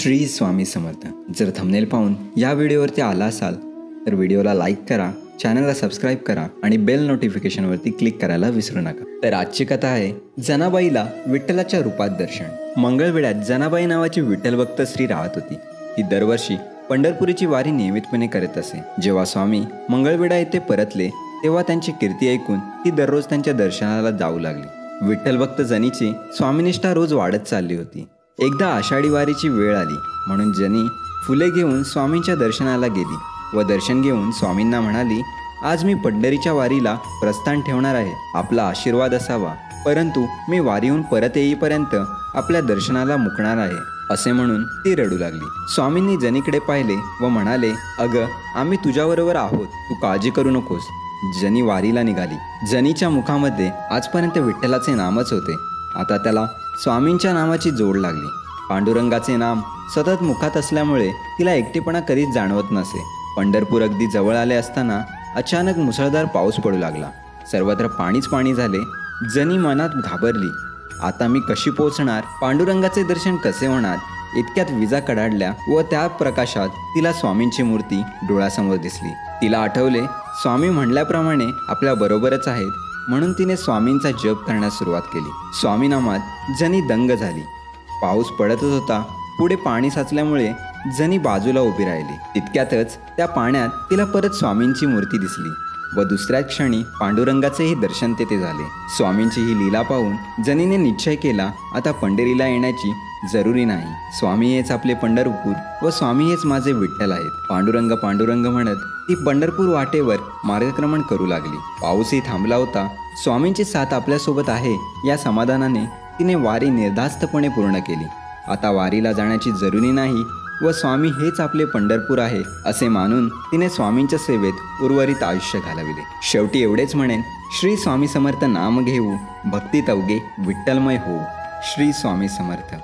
श्री स्वामी समर्थ। जर थंबनेल पाहून या व्हिडिओवरती आला असाल तर व्हिडिओला लाईक करा, चॅनलला सबस्क्राईब करा आणि बेल नोटिफिकेशनवरती क्लिक करायला विसरू नका। तर आजची कथा आहे जनाबाईला विठ्ठलाच्या रूपात दर्शन। मंगळवेढ्यात जनाबाई नावाची विठ्ठल भक्त स्त्री राहत होती। ती दरवर्षी पंढरपुरीची वारी नियमितपणे करत असे। जेव्हा स्वामी मंगळवेढा येथे परतले तेव्हा त्यांची कीर्ती ऐकून ती दररोज त्यांच्या दर्शनाला जाऊ लागली। विठ्ठल भक्त जनीची स्वामीनिष्ठा रोज वाढत चालली होती। एकदा आषाढी वारीची वेळ आली म्हणून जनी फुले घेऊन स्वामींच्या दर्शनाला गेली व दर्शन घेऊन स्वामींना म्हणाली, आज मी पंढरीच्या वारीला प्रस्थान ठेवणार आहे, आपला आशीर्वाद असावा, परंतु मी वारीहून परत येईपर्यंत आपल्या दर्शनाला मुकणार आहे, असे म्हणून ती रडू लागली। स्वामींनी जनीकडे पाहिले व म्हणाले, अगं, आम्ही तुझ्याबरोबर आहोत, तू काळजी करू नकोस। जनी वारीला निघाली। जनीच्या मुखामध्ये आजपर्यंत विठ्ठलाचे नामच होते, आता त्याला स्वामींच्या नामाची जोड लागली। पांडुरंगाचे नाम सतत मुखात असल्यामुळे तिला एकटेपणा कधीच जाणवत नसे। पंढरपूर अगदी जवळ आले असताना अचानक मुसळधार पाऊस पडू लागला। सर्वत्र पाणीच पाणी झाले। जनी मनात घाबरली, आता मी कशी पोहोचणार, पांडुरंगाचे दर्शन कसे होणार। इतक्यात विजा कडाडल्या व त्या प्रकाशात तिला स्वामींची मूर्ती डोळ्यासमोर दिसली। तिला आठवले, स्वामी म्हणल्याप्रमाणे आपल्या बरोबरच आहेत, म्हणून तिने स्वामींचा जप करण्यास सुरुवात केली। स्वामी नामात जनी दंग झाली। पाऊस पडतच होता, पुढे पाणी साचल्यामुळे जनी बाजूला उभी राहिली। तितक्यातच त्या पाण्यात तिला परत स्वामींची मूर्ती दिसली व दुसऱ्याच क्षणी पांडुरंगाचेही दर्शन तेथे झाले। स्वामींची ही लीला पाहून जनीने निश्चय केला, आता पंढरीला येण्याची जरुरी नाही, स्वामी हेच आपले पंढरपूर व स्वामी हेच माझे विठ्ठल आहेत। पांडुरंग पांडुरंग म्हणत ती पंढरपूर वाटेवर मार्गक्रमण करू लागली। पाऊसही थांबला होता। स्वामींची साथ आपल्यासोबत आहे या समाधानाने तिने वारी निर्धास्तपणे पूर्ण केली। आता वारीला जाण्याची जरुरी नाही व स्वामी हेच आपले पंढरपूर आहे असे मानून तिने स्वामींच्या सेवेत उर्वरित आयुष्य घालविले। शेवटी एवढेच म्हणेन, श्री स्वामी समर्थ नाम घेऊ, भक्ती तवगे विठ्ठलमय होऊ। श्री स्वामी समर्थ।